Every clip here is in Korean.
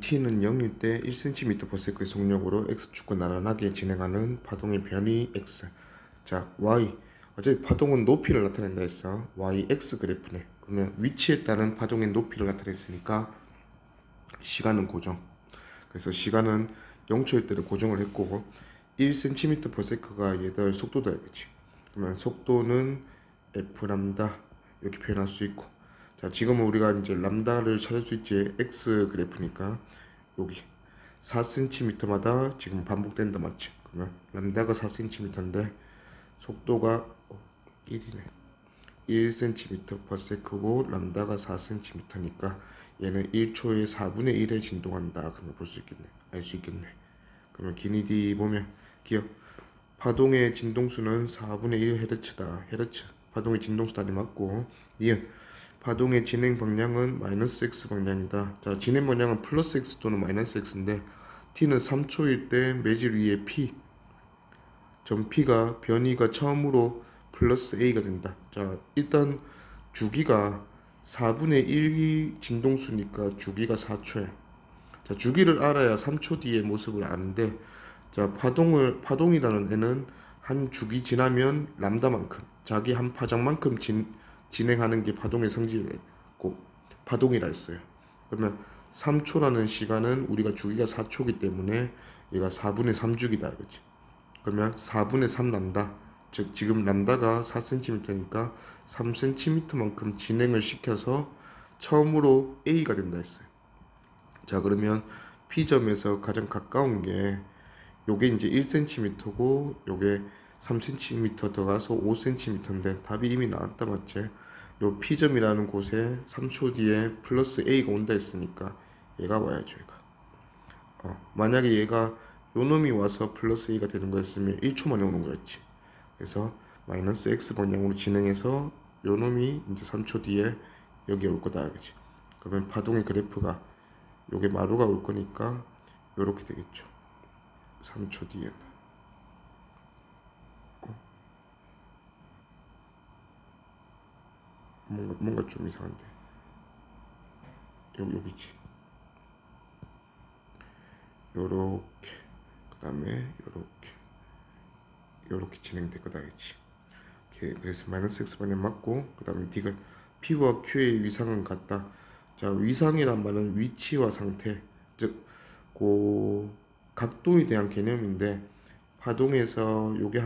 t는 0일 때 1cm/s의 속력으로 x축과 나란하게 진행하는 파동의 변이 x. 자, y. 어차피 파동은 높이를 나타낸다 했어. yx 그래프네. 그러면 위치에 따른 파동의 높이를 나타냈으니까 시간은 고정. 그래서 시간은 0초일 때를 고정을 했고 1cm/s가 얘들 속도다 이거지. 그러면 속도는 f 람다 이렇게 표현할 수 있고, 자, 지금은 우리가 이제 람다를 찾을 수 있지. x 그래프니까 여기 4cm마다 지금 반복된다 맞지? 그러면 람다가 4cm인데 속도가 1이네. 1cm/s고 람다가 4cm니까 얘는 1초에 4분의 1에 진동한다. 그러면 볼 수 있겠네. 알 수 있겠네. 그러면 기니디 보면 기억 파동의 진동수는 4분의 1 헤르츠다. 헤르츠 파동의 진동수 단위 맞고, 니은 파동의 진행 방향은 마이너스 x 방향이다. 자, 진행 방향은 플러스 x 또는 마이너스 x인데 t는 3초일 때 매질 위에 p 점 p가 변이가 처음으로 플러스 a가 된다. 자, 일단 주기가 4분의 1이 진동수니까 주기가 4초야. 자, 주기를 알아야 3초 뒤의 모습을 아는데, 자, 파동이라는 애는 한 주기 지나면 람다만큼, 자기 한 파장만큼 진행하는 게 파동의 성질이고 파동이라 했어요. 그러면 3초라는 시간은 우리가 주기가 4초기 때문에 얘가 4분의 3주기다 이거지. 그러면 4분의 3 람다, 즉 지금 람다가 4cm니까 3cm만큼 진행을 시켜서 처음으로 A가 된다 했어요. 자, 그러면 P점에서 가장 가까운 게 요게 이제 1cm고 요게 3cm 더 가서 5cm인데 답이 이미 나왔다 맞지? 요 P점이라는 곳에 3초 뒤에 플러스 A가 온다 했으니까 얘가 와야죠. 얘가 만약에 얘가 요 놈이 와서 플러스 A가 되는 거였으면 1초 만에 오는 거였지. 그래서 마이너스 X 방향으로 진행해서 요 놈이 이제 3초 뒤에 여기 올 거다 그지? 그러면 파동의 그래프가 요게 마루가 올 거니까 요렇게 되겠죠. 3초 뒤에는 뭔가 좀 이상한데 여기지. 요렇게, 그 다음에 요렇게 진행될 거다 그지? 그래서 마이너스 x 방향 맞고, 그 다음에 D가 P와 Q의 위상은 같다. 자, 위상이란 말은 위치와 상태, 즉 각도에 대한 개념인데, 파동에서 요게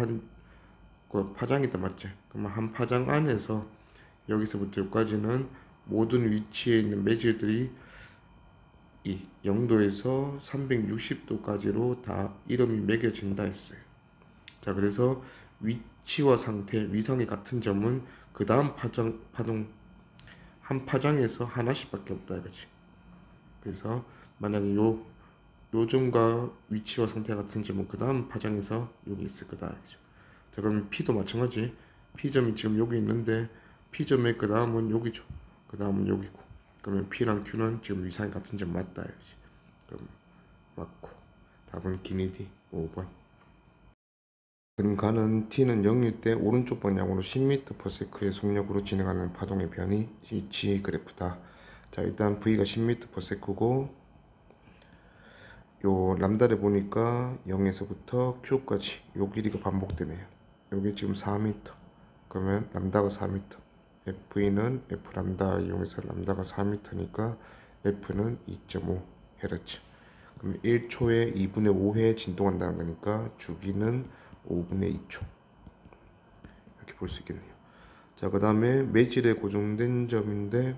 그 파장이다 맞지? 그러면 한 파장 안에서 여기서부터 여기까지는 모든 위치에 있는 매질들이 이 0도에서 360도까지로 다 이름이 매겨진다 했어요. 자, 그래서 위치와 상태, 위상이 같은 점은 그 다음 파동 한 파장에서 하나씩밖에 없다 이거지. 그래서 만약에 요 점과 위치와 상태가 같은 점은 그 다음 파장에서 여기 있을 거다 이거죠. 자, 그러면 P도 마찬가지. P점이 지금 여기 있는데 P점의 그 다음은 여기죠. 그 다음은 여기고. 그러면 P랑 Q는 지금 위상이 같은 점 맞다 이거지. 그럼 맞고. 답은 기니디 5번. 그럼 가는 t는 0일 때 오른쪽 방향으로 10m/s의 속력으로 진행하는 파동의 변이 G 그래프다. 자, 일단 V가 10m/s고 요 람다를 보니까 0에서부터 Q까지 요 길이가 반복되네요. 요게 지금 4m. 그러면 람다가 4m. V는 F 람다 이용해서 람다가 4m니까 F는 2.5 Hz. 그럼 1초에 2분의 5회 진동한다는 거니까 주기는 5분의 2초. 이렇게 볼 수 있겠네요. 자, 그 다음에 매질에 고정된 점인데,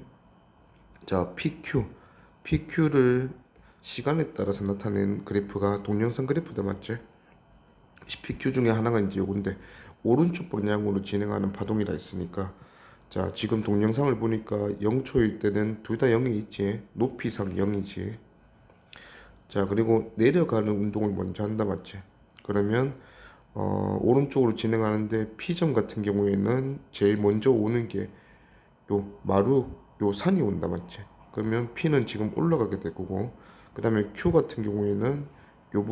자, PQ를 시간에 따라서 나타낸 그래프가 동영상 그래프다 맞지? PQ 중에 하나가 이제 요건데 오른쪽 방향으로 진행하는 파동이라 했으니까, 자, 지금 동영상을 보니까 0초일 때는 둘 다 0이 있지. 높이상 0이지. 자, 그리고 내려가는 운동을 먼저 한다 맞지? 그러면 오른쪽으로 진행하는데 P점 같은 경우에는 제일 먼저 오는 게 요 산이 온다 맞지? 그러면 P는 지금 올라가게 될 거고, 그 다음에 Q 같은 경우에는 요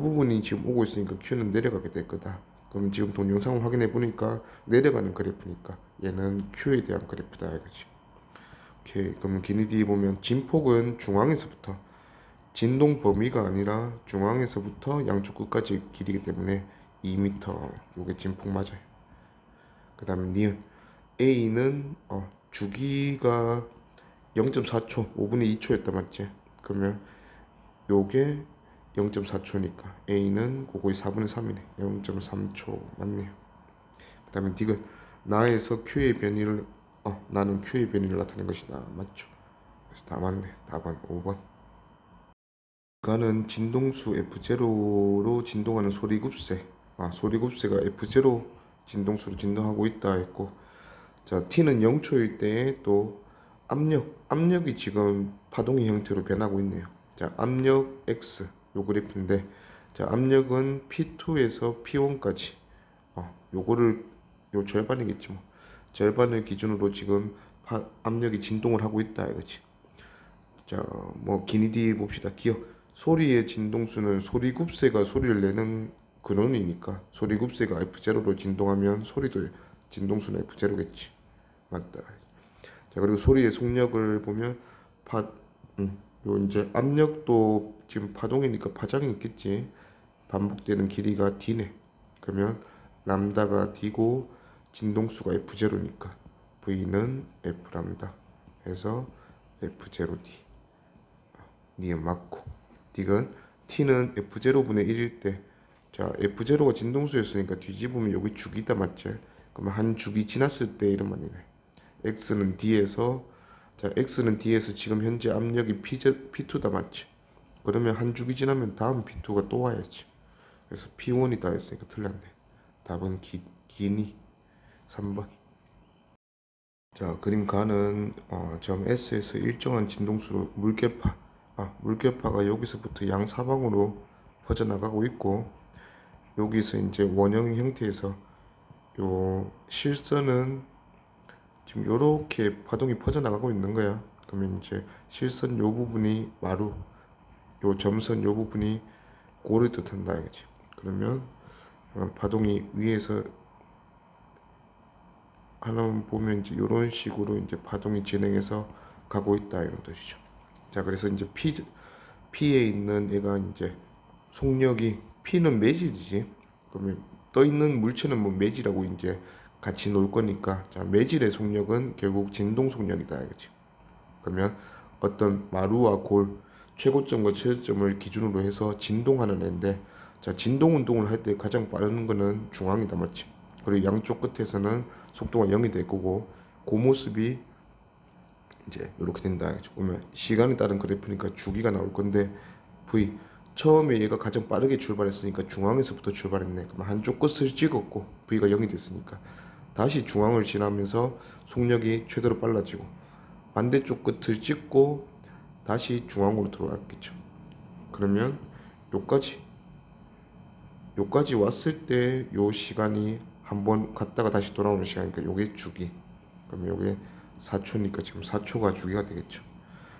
부분이 지금 오고 있으니까 Q는 내려가게 될 거다. 그럼 지금 동영상을 확인해 보니까 내려가는 그래프니까 얘는 Q에 대한 그래프다 이거지. 오케이. 그럼 기니디 보면 진폭은 중앙에서부터 진동 범위가 아니라 중앙에서부터 양쪽 끝까지 길이기 때문에 2m. 요게 진폭 맞아요. 그 다음에 니은 A는 주기가 0.4초 5분의 2초였다 맞지? 그러면 요게 0.4초니까 A는 그거의 4분의 3이네. 0.3초 맞네요. 그 다음에 디귿 나에서 Q의 변이를 나는 Q의 변이를 나타낸 것이다 맞죠? 그래서 다 맞네. 답은 5번. 가는 진동수 F0로 진동하는 소리급세. 소리급세가 F0 진동수로 진동하고 있다 했고, 자 T는 0초일 때에 또 압력이 지금 파동의 형태로 변하고 있네요. 자 압력 X 요 그래프인데, 자 압력은 P2에서 P1까지 요거를 요 절반이겠지 뭐. 절반을 기준으로 지금 압력이 진동을 하고 있다 이거지. 자, 뭐 기니디 봅시다. 기억. 소리의 진동수는 소리급세가 소리를 내는 근원이니까 소리급세가 F0로 진동하면 소리도 진동수는 F0겠지. 맞다. 자, 그리고 소리의 속력을 보면 요 이제 압력도 지금 파동이니까 파장이 있겠지. 반복되는 길이가 D네. 그러면 람다가 D고 진동수가 F0니까 V는 F 람다 해서 F0D. 니은 맞고, 디귿 T는 F0분의 1일 때, 자 F0가 진동수였으니까 뒤집으면 여기 주기다 맞지? 그러면 한 주기 지났을 때 이런 말이네. X는 D에서, 자 X는 D에서 지금 현재 압력이 P2다 맞지? 그러면 한 주기 지나면 다음 P2가 또 와야지. 그래서 P1이다 했으니까 틀렸네. 답은 기니 3번. 자 그림 가는 점 S에서 일정한 진동수로 물개파가 여기서부터 양사방으로 퍼져나가고 있고, 여기서 이제 원형 형태에서 요 실선은 지금 요렇게 파동이 퍼져나가고 있는 거야. 그러면 이제 실선 요 부분이 마루, 요 점선 요 부분이 고를 뜻한다 이거지. 그러면 파동이 위에서 하나만 보면 이제 이런 식으로 이제 파동이 진행해서 가고 있다 이런 뜻이죠. 자 그래서 이제 P에 있는 얘가 이제 속력이, P는 매질이지. 그러면 떠 있는 물체는 뭐 매질하고 이제 같이 놀 거니까, 자 매질의 속력은 결국 진동 속력이다 이거지. 그러면 어떤 마루와 골 최고점과 최저점을 기준으로 해서 진동하는 애인데, 자 진동 운동을 할 때 가장 빠른 거는 중앙이다 맞지? 그리고 양쪽 끝에서는 속도가 0이 될 거고, 그 모습이 이제 이렇게 된다. 보면 시간에 따른 그래프니까 주기가 나올 건데, V 처음에 얘가 가장 빠르게 출발했으니까 중앙에서부터 출발했네. 그럼 한쪽 끝을 찍었고 V가 0이 됐으니까 다시 중앙을 지나면서 속력이 최대로 빨라지고, 반대쪽 끝을 찍고 다시 중앙으로 들어왔겠죠. 그러면 요까지 왔을 때 요 시간이 한번 갔다가 다시 돌아오는 시간이니까 요게 주기. 그럼 요게 4초니까 지금 4초가 주기가 되겠죠.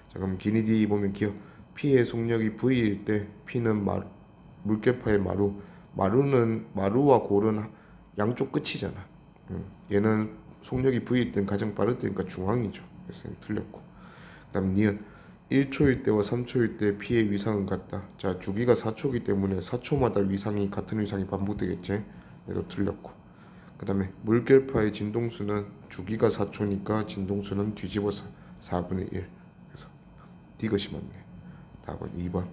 자 그럼 기니디 보면 기억. P의 속력이 V일 때 P는 물개파의 마루는 마루와 골은 양쪽 끝이잖아. 얘는 속력이 V일 땐 가장 빠를 때니까 중앙이죠. 그래서 틀렸고. 그 다음 니은 1초일 때와 3초일 때 P의 위상은 같다. 자 주기가 4초이기 때문에 4초마다 같은 위상이 반복되겠지. 얘도 틀렸고. 그 다음에 물결파의 진동수는 주기가 4초니까 진동수는 뒤집어서 4분의 1. 그래서 디귿이 맞네. 답은 2번.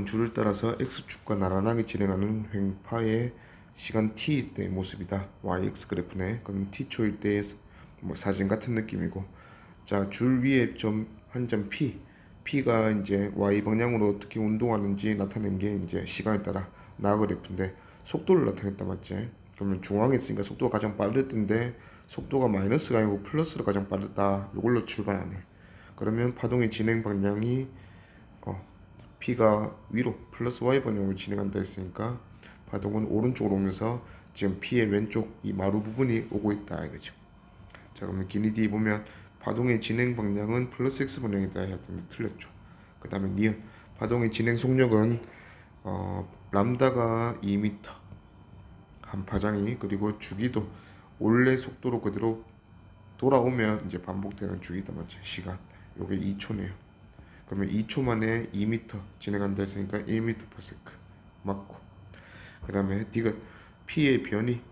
줄을 따라서 X축과 나란하게 진행하는 횡파의 시간 t 때의 모습이다. yx 그래프네. 그럼 t초일 때의 뭐 사진 같은 느낌이고, 자 줄 위에 한 점 p가 이제 y 방향으로 어떻게 운동하는지 나타낸 게 이제 시간에 따라 나 그래프인데, 속도를 나타냈다 맞지? 그러면 중앙에 있으니까 속도가 가장 빠르던데, 속도가 마이너스가 아니고 플러스로 가장 빠르다. 이걸로 출발하네. 그러면 파동의 진행 방향이 P가 위로 플러스 Y 방향으로 진행한다 했으니까 파동은 오른쪽으로 오면서 지금 P의 왼쪽 이 마루 부분이 오고 있다 이거죠. 자 그러면 기니디 보면 파동의 진행 방향은 플러스 X 방향이다 했는데 틀렸죠. 그 다음에 니은 파동의 진행 속력은 람다가 2m 한 파장이, 그리고 주기도 원래 속도로 그대로 돌아오면 이제 반복되는 주기다 맞지? 시간 요게 2초네요. 그러면 2초 만에 2m 진행한다 했으니까 1m/s 맞고, 그 다음에 디귿 P의 변이,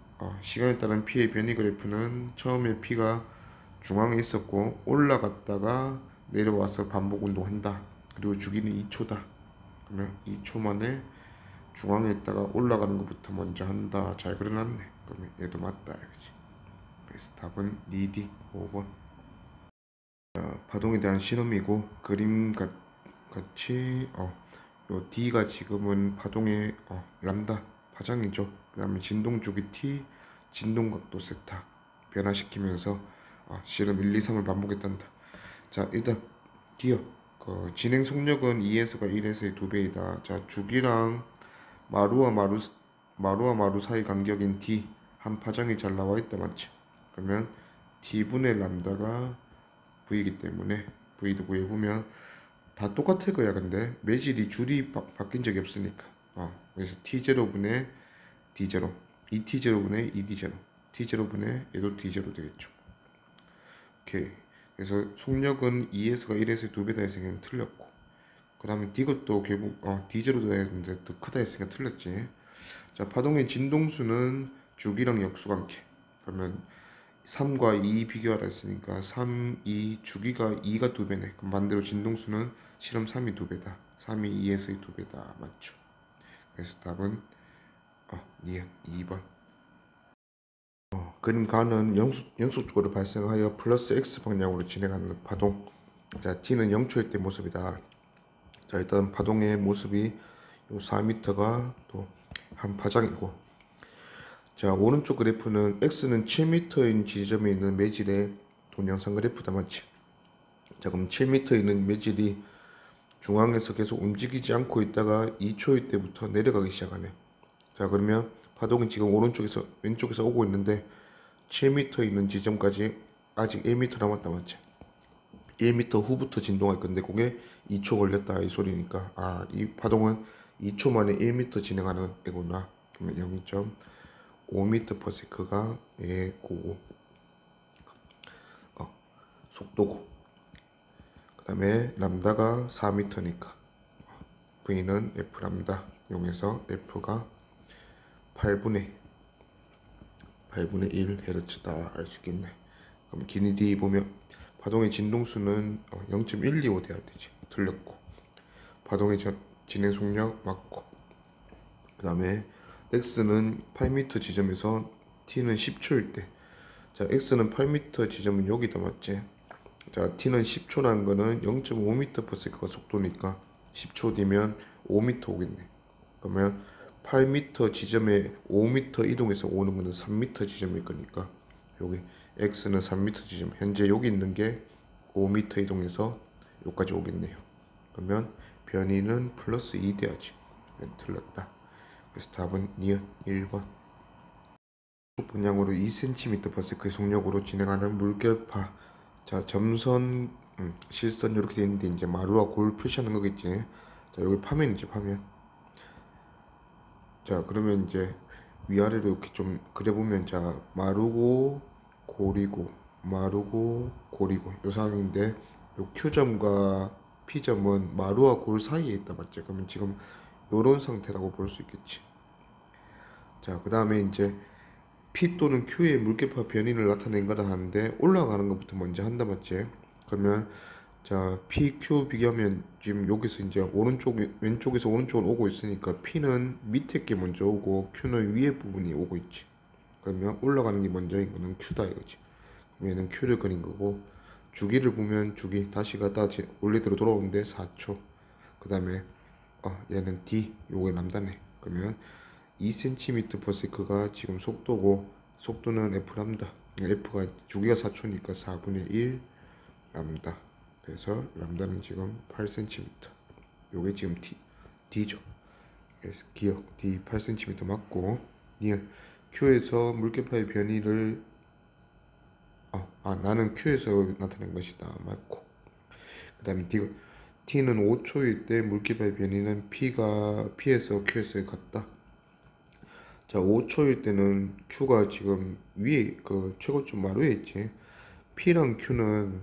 시간에 따른 P의 변이 그래프는 처음에 P가 중앙에 있었고 올라갔다가 내려와서 반복 운동한다. 그리고 주기는 2초다. 그러면 2초 만에 중앙에 있다가 올라가는 것부터 먼저 한다. 잘 그려놨네. 그러면 얘도 맞다. 그치? 그래서 답은 니디 5번. 파동에 대한 신음이고 그림 같이 요 D가 지금은 파동의 람다 파장이죠. 그 다음에 진동 주기 T, 진동 각도 세타 변화시키면서 실험 1, 2, 3을 반복했단다. 자, 일단 기억 진행 속력은 2에서가 1에서의 2배이다. 자, 주기랑 마루와 마루 사이 간격인 D 한 파장이 잘 나와 있다. 맞지? 그러면 T분의 람다가 V이기 때문에 V도 구해보면 다 똑같을 거야. 근데 매질이 줄이 바뀐 적이 없으니까. 그래서 T0분의 D0, 2T0분의 2D0, T0분의 얘도 D0 되겠죠. 오케이. 그래서 속력은 2S가 1에서 2배다 했으니까 틀렸고, 그 다음에 D것도 결국 D0다 했는데 더 크다 했으니까 틀렸지. 자, 파동의 진동수는 주기랑 역수관계. 그러면 3과 2 비교하라 했으니까 3, 2, 주기가 2가 2배네. 그럼 반대로 진동수는 실험 3이 2배다. 3이 2에서의 2배다. 맞죠? 그래서 답은 니은 2번. 그림 가는 연속적으로 발생하여 플러스 x 방향으로 진행하는 파동. 자, t는 0초일 때 모습이다. 자, 일단 파동의 모습이 요 4m가 또 한 파장이고, 자, 오른쪽 그래프는 x는 7m인 지점에 있는 매질의 동영상 그래프다. 맞지? 자, 그럼 7m에 있는 매질이 중앙에서 계속 움직이지 않고 있다가 2초일 때부터 내려가기 시작하네. 자, 그러면 파동이 지금 오른쪽에서 왼쪽에서 오고 있는데 7m 있는 지점까지 아직 1m 남았다. 맞지? 1m 후부터 진동할 건데 그게 2초 걸렸다 이 소리니까 이 파동은 2초 만에 1m 진행하는 애구나. 그러면 0.5m/s가 얘고 속도고, 그 다음에 람다가 4m니까 V는 F 람다 이용해서 F가 8분의 1Hz다 알 수 있겠네. 그럼 기니 D 보면 파동의 진동수는 0.125 돼야 되지. 틀렸고, 파동의 진행 속력 맞고, 그 다음에 X는 8m 지점에서 T는 10초일 때, 자, X는 8m 지점은 여기다. 맞지? 자, T는 10초라는 거는 0.5m/s가 속도니까 10초 뒤면 5m 오겠네. 그러면 8m 지점에 5m 이동해서 오는 거는 3m 지점일 거니까 여기 X는 3m 지점, 현재 여기 있는 게 5m 이동해서 여기까지 오겠네요. 그러면 변이는 플러스 2 돼야지. 틀렸다. 그래서 답은 니은 1번. 분량으로 2cm/s의 속력으로 진행하는 물결파. 자, 점선, 실선 이렇게 되어 있는데 이제 마루와 골 표시하는 거겠지. 자, 여기 파면이지, 파면. 자, 그러면 이제 위아래로 이렇게 좀 그려보면, 자, 마루고 골이고 마루고 골이고 요 상황인데, 요 Q점과 P점은 마루와 골 사이에 있다. 맞죠? 그러면 지금 요런 상태라고 볼 수 있겠지. 자, 그 다음에 이제 P 또는 Q의 물결파 변이를 나타낸 거라 하는데 올라가는 것부터 먼저 한다. 맞지? 그러면 자, P, Q 비교하면 지금 여기서 이제 왼쪽에서 오른쪽으로 오고 있으니까 P는 밑에 게 먼저 오고 Q는 위에 부분이 오고 있지. 그러면 올라가는 게 먼저인 거는 Q다 이거지. 그럼 얘는 Q를 그린 거고, 주기를 보면 주기 다시 갔다 원래대로 돌아오는데 4초. 그 다음에 얘는 D, 요게 람다네. 그러면 2cm/s가 지금 속도고, 속도는 F 람다. F가 주기가 4초니까 4분의 1 람다. 그래서 람다는 지금 8cm. 요게 지금 D죠. 그래서 기억 D 8cm 맞고, 니은 Q에서 물결파의 변이를 나는 Q에서 나타낸 것이다. 맞고, 그 다음에 T는 5초일 때 물결파의 변이는 P에서 Q에서 같다. 자, 5초일 때는 Q가 지금 위에 그 최고점 마루에 있지. P랑 Q는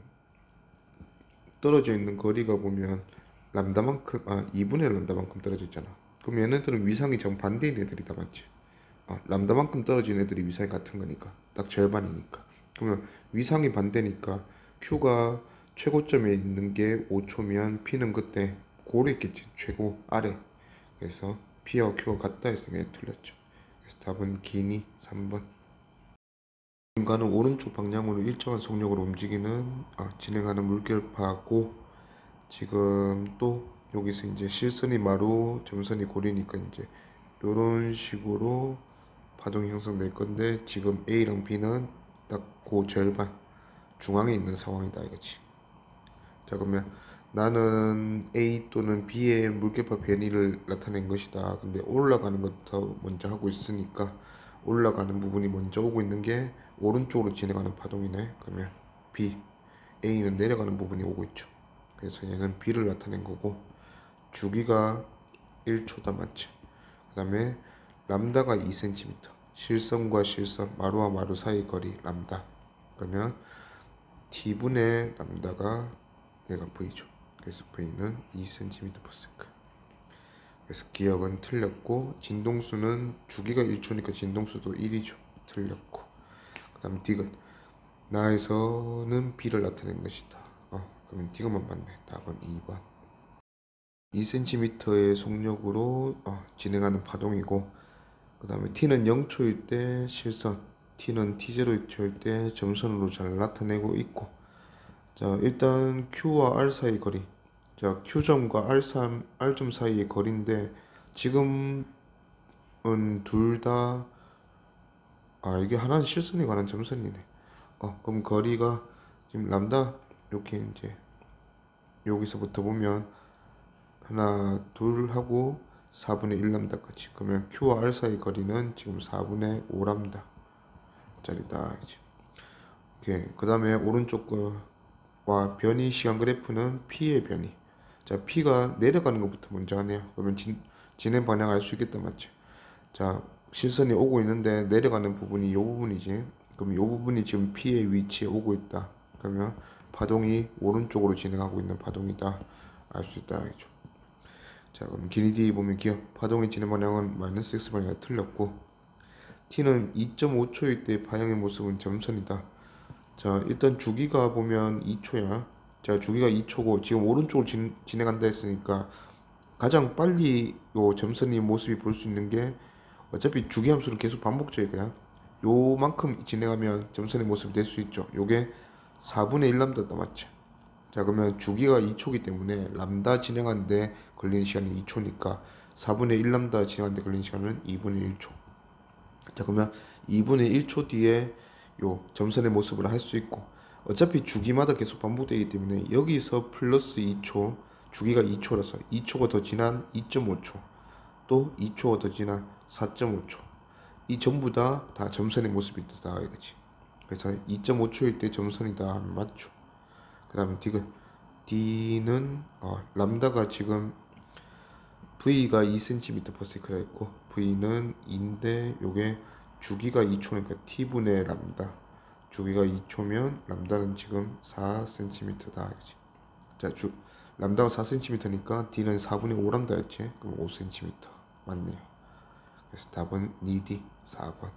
떨어져 있는 거리가 보면 람다만큼 2분의 람다만큼 떨어졌잖아. 그럼 얘네들은 위상이 정반대인 애들이다, 맞지? 람다만큼 떨어진 애들이 위상이 같은 거니까 딱 절반이니까. 그러면 위상이 반대니까 Q가 최고점에 있는 게 5초면 P는 그때 고로 있겠지, 최고 아래. 그래서 P와 Q가 같다 했으니까 틀렸죠. 그래서 답은 기니 3번. 인간은 오른쪽 방향으로 일정한 속력으로 움직이는 진행하는 물결파고, 지금 또 여기서 이제 실선이 마루, 점선이 고리니까 이제 이런 식으로 파동이 형성될 건데, 지금 A랑 B는 딱 그 절반 중앙에 있는 상황이다 이거지. 자, 그러면 나는 A 또는 B의 물결파 변이를 나타낸 것이다. 근데 올라가는 것부터 먼저 하고 있으니까 올라가는 부분이 먼저 오고 있는 게 오른쪽으로 진행하는 파동이네. 그러면 B, A는 내려가는 부분이 오고 있죠. 그래서 얘는 B를 나타낸 거고, 주기가 1초다, 맞죠? 그 다음에 람다가 2cm, 실선과 실선, 마루와 마루 사이 거리 람다. 그러면 T분의 람다가 얘가 V죠. 그래서 V는 2cm/s. 그래서 기억은 틀렸고, 진동수는 주기가 1초니까 진동수도 1이죠. 틀렸고. 그 다음 디귿, 나에서는 B를 나타낸 것이다. 그러면 디귿만 맞네. 답은 2번. 2cm의 속력으로 진행하는 파동이고, 그 다음에 T는 0초일 때 실선, T는 T0초일 때 점선으로 잘 나타내고 있고, 자, 일단 Q와 R 사이 거리, 자, Q점과 R점 사이의 거리인데, 지금은 둘 다 이게 하나는 실선에 관한 점선이네. 그럼 거리가 지금 람다 이렇게 이제 여기서부터 보면 하나 둘 하고 4분의 1 람다까지, 그러면 Q와 R 사이 거리는 지금 4분의 5 람다 짜리다 이제. 오케이. 그 다음에 오른쪽 거와 변이 시간 그래프는 P의 변이. 자, P가 내려가는 것부터 먼저 하네요. 그러면 진행 방향 알 수 있겠다, 맞죠? 자, 실선이 오고 있는데 내려가는 부분이 이 부분이지. 그럼 이 부분이 지금 P의 위치에 오고 있다. 그러면 파동이 오른쪽으로 진행하고 있는 파동이다 알 수 있다 알죠. 자, 그럼 기니디 보면 기억, 파동의 진행 방향은 마이너스 x 방향이 틀렸고, T는 2.5초일 때 방향의 모습은 점선이다. 자, 일단 주기가 보면 2초야. 자, 주기가 2초고 지금 오른쪽으로 진행한다 했으니까 가장 빨리 요 점선의 모습이 볼 수 있는 게, 어차피 주기 함수를 계속 반복적이야. 요만큼 진행하면 점선의 모습이 될 수 있죠. 요게 4분의 1 람다다, 맞죠? 자, 그러면 주기가 2초기 때문에 람다 진행하는데 걸리는 시간이 2초니까 4분의 1 람다 진행하는데 걸리는 시간은 2분의 1초. 자, 그러면 2분의 1초 뒤에 요 점선의 모습을 할 수 있고, 어차피 주기마다 계속 반복되기 때문에 여기서 플러스 2초, 주기가 2초라서 2초가 더 지난 2.5초, 또 2초가 더 지난 4.5초, 이 전부 다 점선의 모습이 있다 이거지. 그래서 2.5초일 때 점선이다 맞죠. 그 다음에 D는 람다가 지금 V가 2cm/s라 했고 V는 2인데 요게 주기가 2초니까 T분의 람다, 주기가 2초면 람다는 지금 4cm다 그치? 자, 람다가 4cm니까 D는 4분의 5 람다였지. 그럼 5cm 맞네요. 그래서 답은 2D 4번.